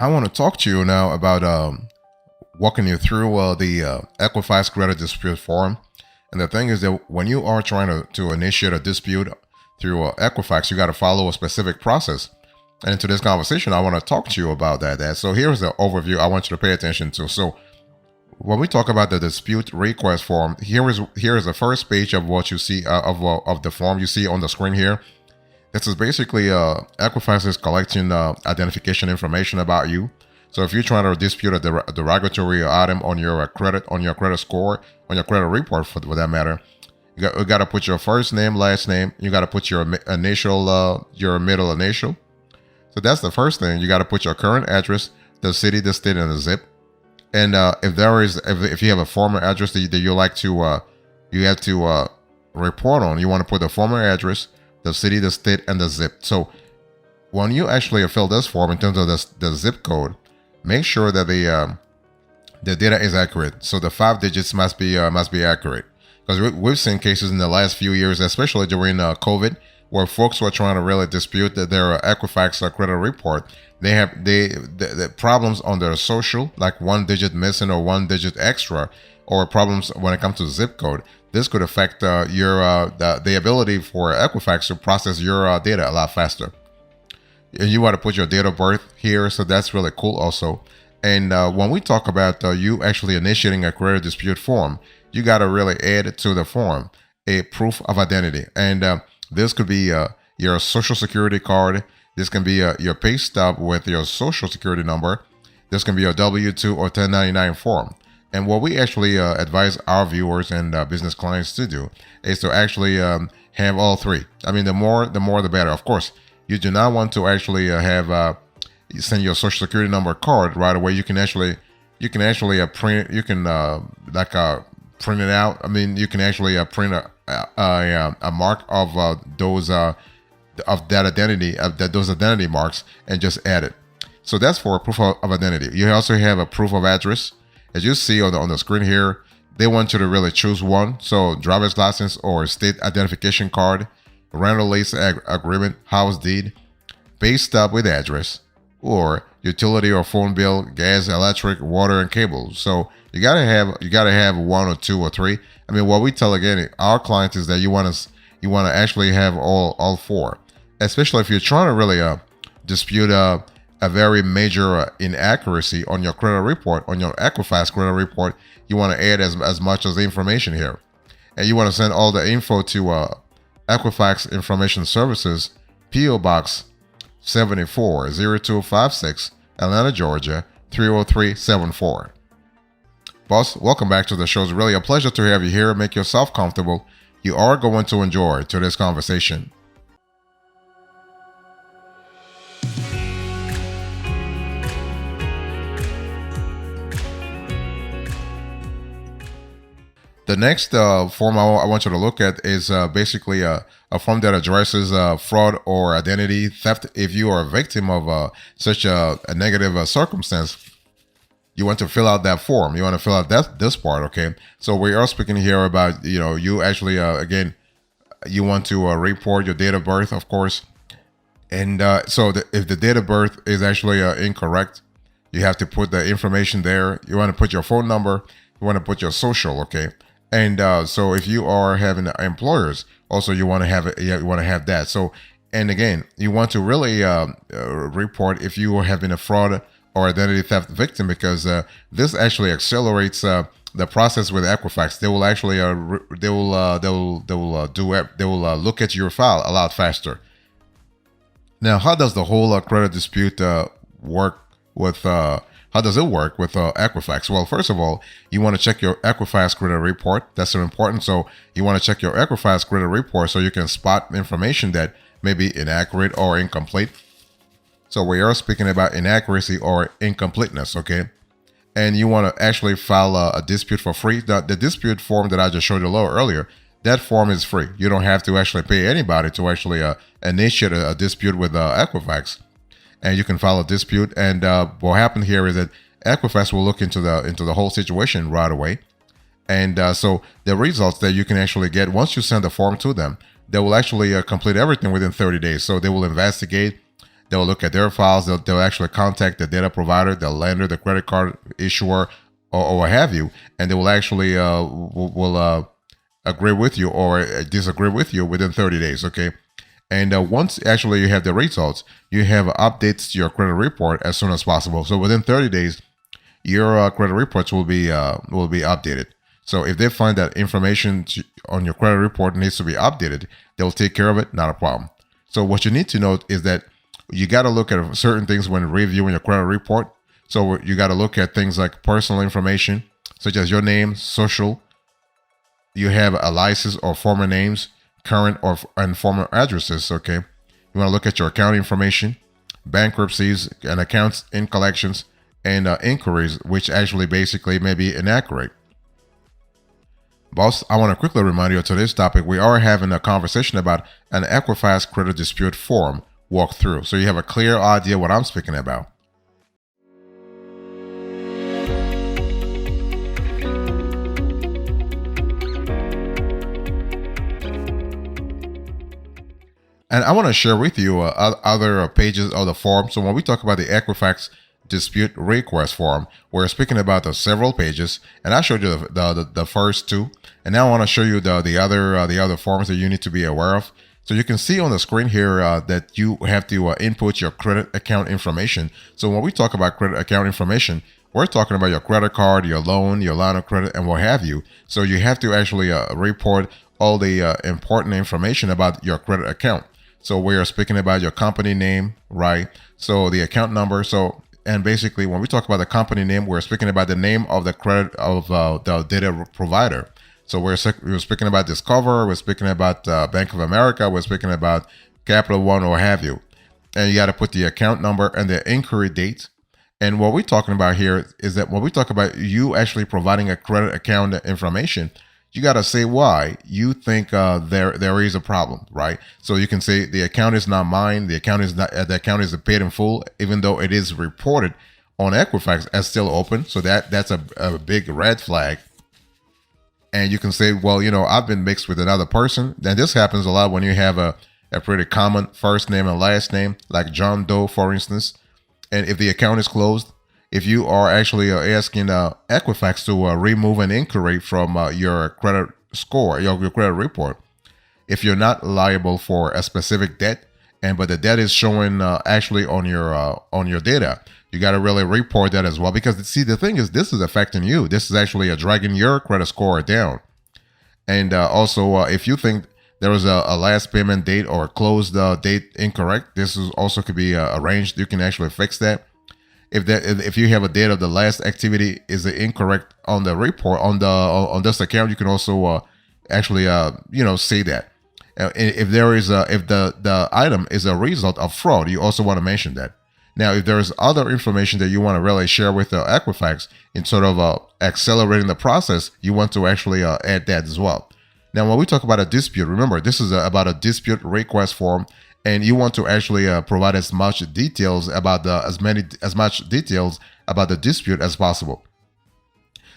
I want to talk to you now about walking you through the Equifax credit dispute form. And the thing is that when you are trying to initiate a dispute through Equifax, you got to follow a specific process. And into this conversation, I want to talk to you about that. So here's the overview I want you to pay attention to. So when we talk about the dispute request form, here is the first page of what you see of the form you see on the screen here. This is basically Equifax is collecting identification information about you. So if you're trying to dispute a derogatory item on your credit score, on your credit report for that matter, you got to put your first name, last name. You got to put your initial, your middle initial. So that's the first thing. You got to put your current address, the city, the state, and the zip. And if you have a former address that you like to you have to report on, you want to put the former address, the city, the state, and the zip. So when you actually fill this form in terms of the zip code, make sure that the data is accurate. So the 5 digits must be accurate, because we've seen cases in the last few years, especially during COVID, where folks were trying to really dispute that their Equifax credit report. They have the problems on their social, like 1 digit missing or 1 digit extra, or problems when it comes to zip code. This could affect the ability for Equifax to process your data a lot faster. And you want to put your date of birth here, so that's really cool also. And when we talk about you actually initiating a credit dispute form, you got to really add to the form a proof of identity. And this could be your social security card. This can be your pay stub with your social security number. This can be your W-2 or 1099 form. And what we actually advise our viewers and business clients to do is to actually have all three. I mean, the more the better. Of course, you do not want to actually send your social security number card right away. You can actually print it. You can print it out. I mean, you can actually print a mark of those of that identity, those identity marks, and just add it. So that's for proof of identity. You also have a proof of address. As you see on the screen here, they want you to really choose one. So driver's license or state identification card, rental lease agreement, house deed, pay stub with address, or utility or phone bill, gas, electric, water, and cable. So you gotta have 1 or 2 or 3. I mean, what we tell again our clients is that you want to actually have all 4, especially if you're trying to really dispute a very major inaccuracy on your credit report, on your Equifax credit report. You want to add as much as the information here, and you want to send all the info to Equifax Information Services, PO Box 740256, Atlanta, Georgia 30374. Boss, welcome back to the show. It's really a pleasure to have you here. Make yourself comfortable. You are going to enjoy today's conversation. The next form I want you to look at is basically a form that addresses fraud or identity theft. If you are a victim of such a negative circumstance, you want to fill out that form. You want to fill out this part, okay? So we are speaking here about, you actually, again, you want to report your date of birth, of course. And if the date of birth is actually incorrect, you have to put the information there. You want to put your phone number. You want to put your social, okay? And so if you are having employers, also you want to have it. You want to have that. So, and again, you want to really report if you are having a fraud or identity theft victim, because this actually accelerates the process with Equifax. They will actually they will look at your file a lot faster. Now, how does the whole credit dispute work with? How does it work with Equifax? Well, first of all, you want to check your Equifax credit report. That's so important. So you want to check your Equifax credit report so you can spot information that may be inaccurate or incomplete. So we are speaking about inaccuracy or incompleteness, okay? And you want to actually file a dispute for free. The dispute form that I just showed you earlier, that form is free. You don't have to actually pay anybody to actually initiate a dispute with Equifax. And you can file a dispute. And what happened here is that Equifax will look into the whole situation right away. And so the results that you can actually get once you send the form to them, they will actually complete everything within 30 days. So they will investigate. They'll look at their files. They'll actually contact the data provider, the lender, the credit card issuer, or what have you, and they will actually will agree with you or disagree with you within 30 days. Okay. And once actually you have the results, you have updates to your credit report as soon as possible. So within 30 days, your credit reports will be updated. So if they find that information on your credit report needs to be updated, they'll take care of it. Not a problem. So what you need to note is that you got to look at certain things when reviewing your credit report. So you got to look at things like personal information, such as your name, social. You have a license or former names, current and former addresses. Okay. You want to look at your account information, bankruptcies and accounts in collections, and inquiries, which actually basically may be inaccurate. Boss, I want to quickly remind you of today's topic. We are having a conversation about an Equifax credit dispute form walkthrough, so you have a clear idea what I'm speaking about. And I want to share with you other pages of the form. So when we talk about the Equifax dispute request form, we're speaking about the several pages, and I showed you the first two, and now I want to show you the other forms that you need to be aware of. So you can see on the screen here that you have to input your credit account information. So when we talk about credit account information, we're talking about your credit card, your loan, your line of credit, and what have you. So you have to actually report all the important information about your credit account. So we are speaking about your company name, right? So the account number. So, and basically when we talk about the company name, we're speaking about the name of the credit of the data provider. So we're speaking about Discover, we're speaking about Bank of America, we're speaking about Capital One, or have you. And you got to put the account number and the inquiry date. And what we're talking about here is that when we talk about you actually providing a credit account information, you got to say why you think there is a problem, right? So you can say the account is not mine. The account is paid in full, even though it is reported on Equifax as still open. So that's a big red flag. And you can say, well, I've been mixed with another person. And this happens a lot when you have a pretty common first name and last name, like John Doe, for instance. And if the account is closed, if you are actually asking Equifax to remove an inquiry from your credit score, your credit report, if you're not liable for a specific debt, but the debt is showing actually on your data, you got to really report that as well. Because see, the thing is, this is affecting you. This is actually dragging your credit score down. And also, if you think there was a last payment date or a closed date incorrect, this is also could be arranged. You can actually fix that. If you have a date of the last activity is incorrect on the report on this account, you can also actually say that. If there is if the item is a result of fraud, you also want to mention that. Now, if there is other information that you want to really share with Equifax in sort of accelerating the process, you want to actually add that as well. Now, when we talk about a dispute, remember this is about a dispute request form. And you want to actually provide as much details about as much details about the dispute as possible.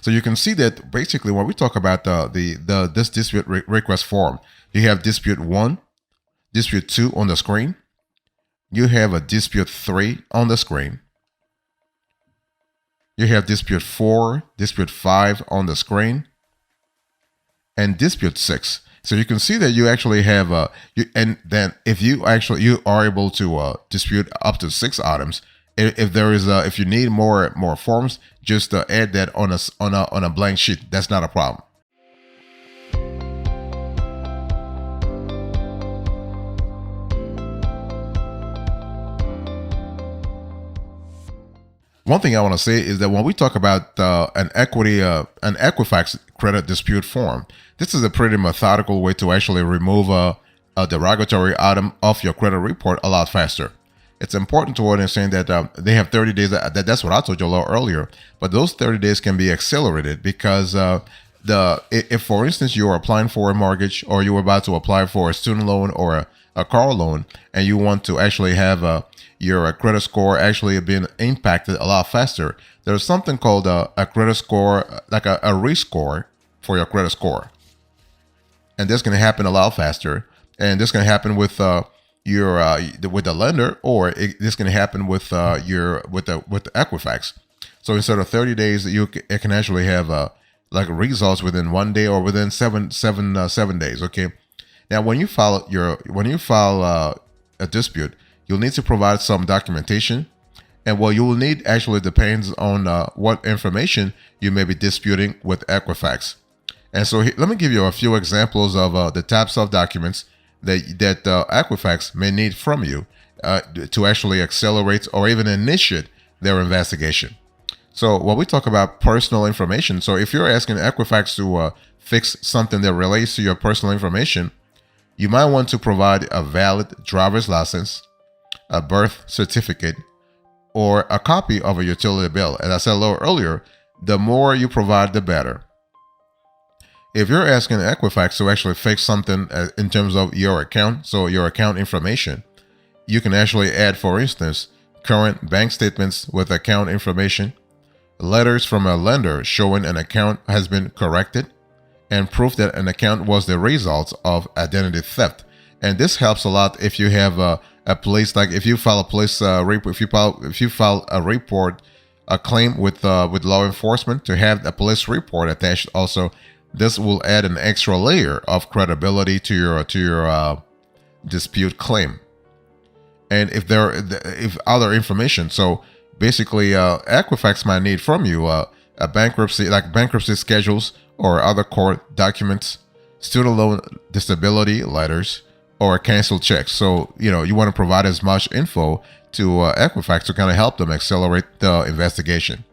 So you can see that basically when we talk about this dispute request form, you have dispute 1, dispute 2 on the screen. You have a dispute 3 on the screen. You have dispute 4, dispute 5 on the screen, and dispute 6. So you can see that you actually have and then if you are able to dispute up to 6 items. If there is if you need more forms, just add that on a blank sheet. That's not a problem. One thing I want to say is that when we talk about an Equifax credit dispute form, this is a pretty methodical way to actually remove a derogatory item off your credit report a lot faster. It's important to understand that they have 30 days. That's what I told you a little earlier. But those 30 days can be accelerated because if, for instance, you are applying for a mortgage or you're about to apply for a student loan or a car loan, and you want to actually have your credit score actually being impacted a lot faster, there's something called a credit score, like a rescore for your credit score. And this can happen a lot faster. And this can happen with your with the lender, or this can happen with your with the Equifax. So instead of 30 days, it can actually have like results within 1 day or within 7 days. Okay. Now, when you file a dispute, you'll need to provide some documentation, and what you will need actually depends on what information you may be disputing with Equifax. And so let me give you a few examples of the types of documents that Equifax may need from you to actually accelerate or even initiate their investigation. So when we talk about personal information, so if you're asking Equifax to fix something that relates to your personal information, you might want to provide a valid driver's license, a birth certificate, or a copy of a utility bill. As I said a little earlier, the more you provide, the better. If you're asking Equifax to actually fix something in terms of your account, so your account information, you can actually add, for instance, current bank statements with account information, letters from a lender showing an account has been corrected, and proof that an account was the result of identity theft. And this helps a lot if you have a police, like if you file a police if you file a report, a claim with law enforcement, to have a police report attached. Also, this will add an extra layer of credibility to your dispute claim. And if other information, so basically, Equifax might need from you a bankruptcy schedules or other court documents, student loan disability letters, or canceled checks. So, you want to provide as much info to Equifax to kind of help them accelerate the investigation.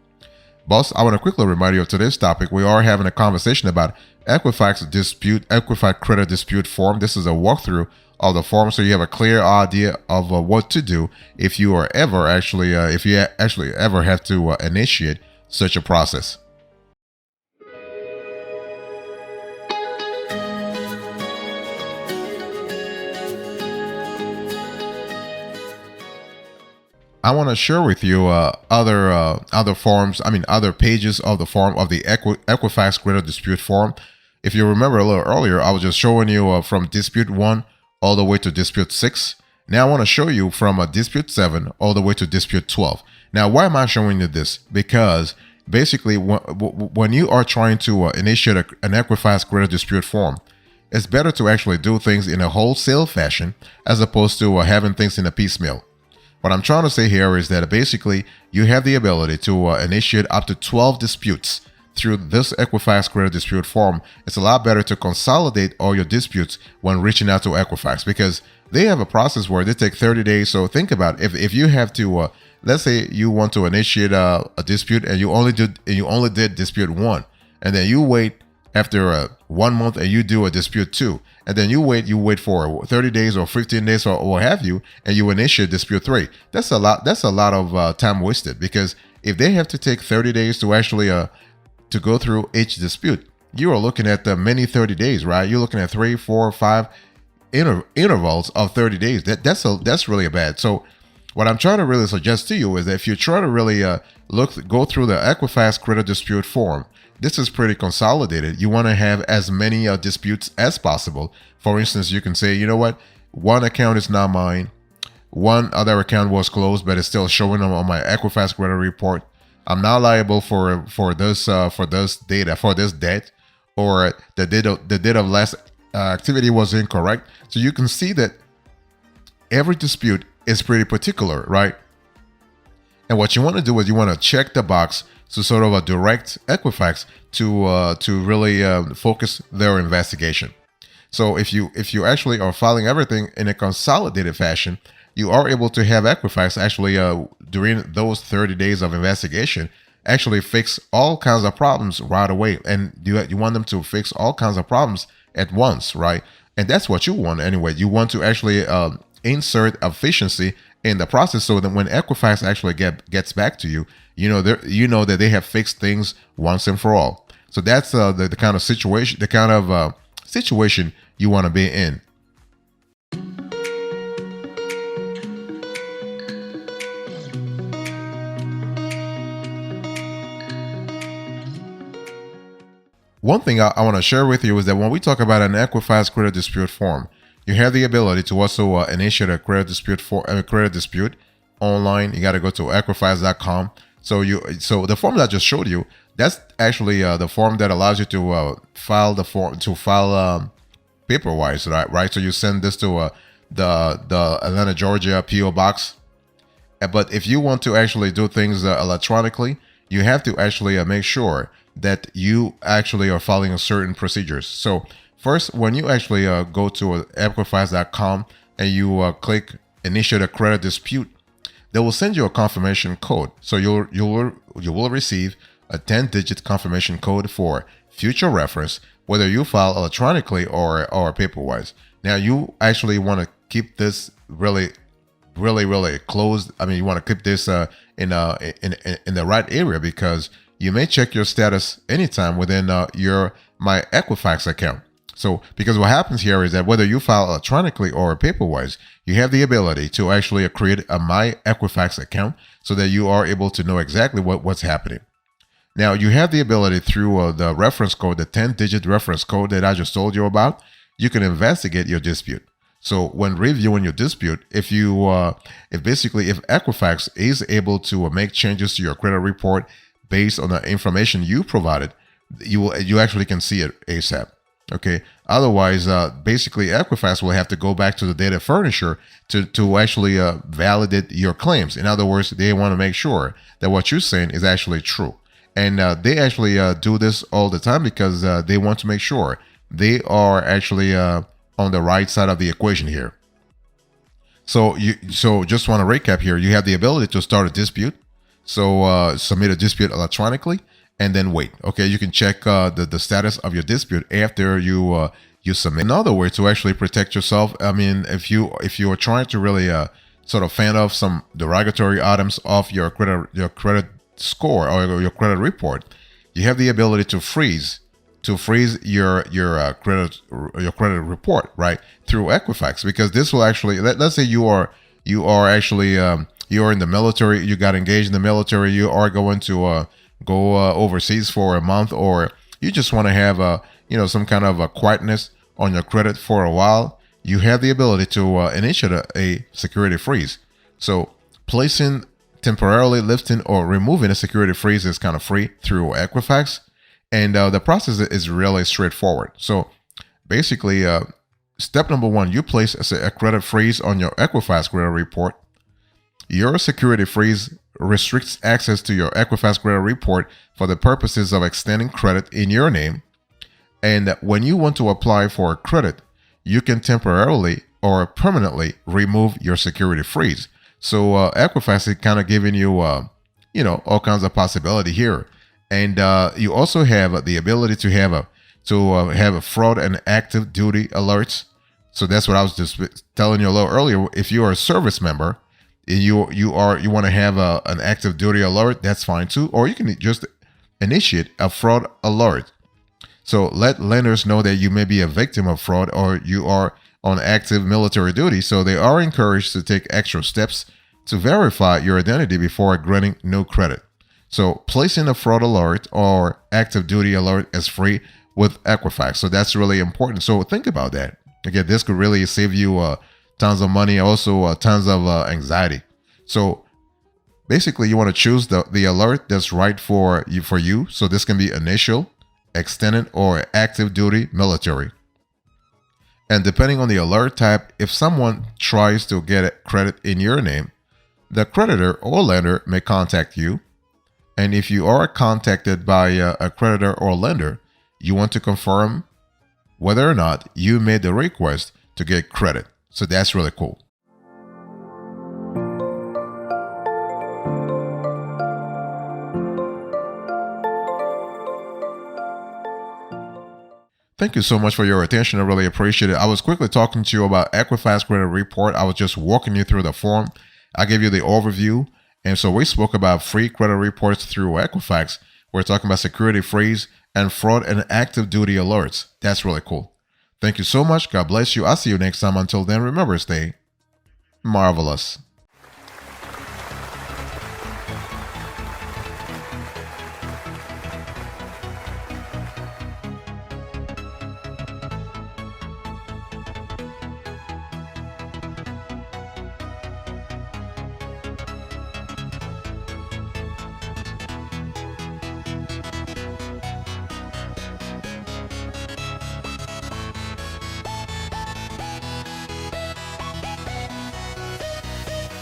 Boss, I want to quickly remind you of today's topic. We are having a conversation about Equifax credit dispute form. This is a walkthrough of the form, so you have a clear idea of what to do if you ever have to initiate such a process. I want to share with you other forms. Other pages of the form of the Equifax credit dispute form. If you remember a little earlier, I was just showing you from dispute 1 all the way to dispute 6. Now I want to show you from dispute 7 all the way to dispute 12. Now, why am I showing you this? Because basically, when you are trying to initiate an Equifax credit dispute form, it's better to actually do things in a wholesale fashion as opposed to having things in a piecemeal. What I'm trying to say here is that basically you have the ability to initiate up to 12 disputes through this Equifax credit dispute form. It's a lot better to consolidate all your disputes when reaching out to Equifax, because they have a process where they take 30 days. So think about if you have to, let's say you want to initiate a dispute and you only did dispute 1, and then you wait after 1 month and you do a dispute 2, and then you wait for 30 days or 15 days or what have you, and you initiate dispute 3. That's a lot of time wasted, because if they have to take 30 days to actually to go through each dispute, you are looking at many 30 days, right? You're looking at 3, 4, 5 intervals of 30 days. That's really bad. So what I'm trying to really suggest to you is that if you try to really go through the Equifax credit dispute form, this is pretty consolidated. You want to have as many disputes as possible. For instance, you can say, you know what, one account is not mine, one other account was closed, but it's still showing on my Equifax credit report. I'm not liable for this debt, or the date of last activity was incorrect. So you can see that every dispute is pretty particular, right? And what you want to do is you want to check the box to sort of direct Equifax to really focus their investigation. So if you actually are filing everything in a consolidated fashion, you are able to have Equifax actually during those 30 days of investigation actually fix all kinds of problems right away. And you want them to fix all kinds of problems at once, right? And that's what you want anyway. You want to actually insert efficiency in the process, so that when Equifax actually gets back to you, you know that they have fixed things once and for all. So that's the kind of situation you want to be in. One thing I want to share with you is that when we talk about an Equifax credit dispute form, you have the ability to also initiate a credit dispute for a credit dispute online. You got to go to Equifax.com. So the form that I just showed you, that's actually the form that allows you to file paper-wise, right? So you send this to the Atlanta, Georgia PO box. But if you want to actually do things electronically, you have to actually make sure that you actually are following certain procedures. So first, when you actually go to Equifax.com and you click initiate a credit dispute, they will send you a confirmation code. So you will receive a 10-digit confirmation code for future reference, whether you file electronically or paper-wise. Now you actually want to keep this really closed. I mean, you want to keep this in the right area, because you may check your status anytime within your My Equifax account. So, because what happens here is that whether you file electronically or paper-wise, you have the ability to actually create a My Equifax account so that you are able to know exactly what's happening. Now, you have the ability through the reference code, the 10-digit reference code that I just told you about, you can investigate your dispute. So when reviewing your dispute, if Equifax is able to make changes to your credit report based on the information you provided, you actually can see it ASAP. Okay. Otherwise, basically, Equifax will have to go back to the data furnisher to actually validate your claims. In other words, they want to make sure that what you're saying is actually true. And they actually do this all the time because they want to make sure they are actually on the right side of the equation here. So just want to recap here. You have the ability to start a dispute. So submit a dispute electronically and then wait. Okay, you can check the status of your dispute after you submit. Another way to actually protect yourself, I mean, if you are trying to really sort of fend off some derogatory items off your credit score or your credit report, you have the ability to freeze your credit report, right, through Equifax, because this will actually, let's say you are actually you are in the military, you got engaged in the military, you are going to go overseas for a month, or you just want to have some kind of a quietness on your credit for a while. You have the ability to initiate a security freeze. So placing, temporarily lifting or removing a security freeze is kind of free through Equifax. And the process is really straightforward. So basically, step number one, you place a credit freeze on your Equifax credit report. Your security freeze restricts access to your Equifax credit report for the purposes of extending credit in your name. And when you want to apply for credit, you can temporarily or permanently remove your security freeze. So Equifax is kind of giving you, all kinds of possibility here. And you also have the ability to have a fraud and active duty alerts. So that's what I was just telling you a little earlier. If you are a service member and you want to have an active duty alert, that's fine too. Or you can just initiate a fraud alert. So let lenders know that you may be a victim of fraud or you are on active military duty. So they are encouraged to take extra steps to verify your identity before granting no credit. So placing a fraud alert or active duty alert is free with Equifax. So that's really important. So think about that. Again, this could really save you tons of money, also tons of anxiety. So basically, you want to choose the alert that's right for you. So this can be initial, extended, or active duty military. And depending on the alert type, if someone tries to get credit in your name, the creditor or lender may contact you. And if you are contacted by a creditor or lender, you want to confirm whether or not you made the request to get credit. So that's really cool. Thank you so much for your attention. I really appreciate it. I was quickly talking to you about Equifax credit report. I was just walking you through the form. I gave you the overview. And so we spoke about free credit reports through Equifax. We're talking about security freeze and fraud and active duty alerts. That's really cool. Thank you so much. God bless you. I'll see you next time. Until then, remember, stay marvelous.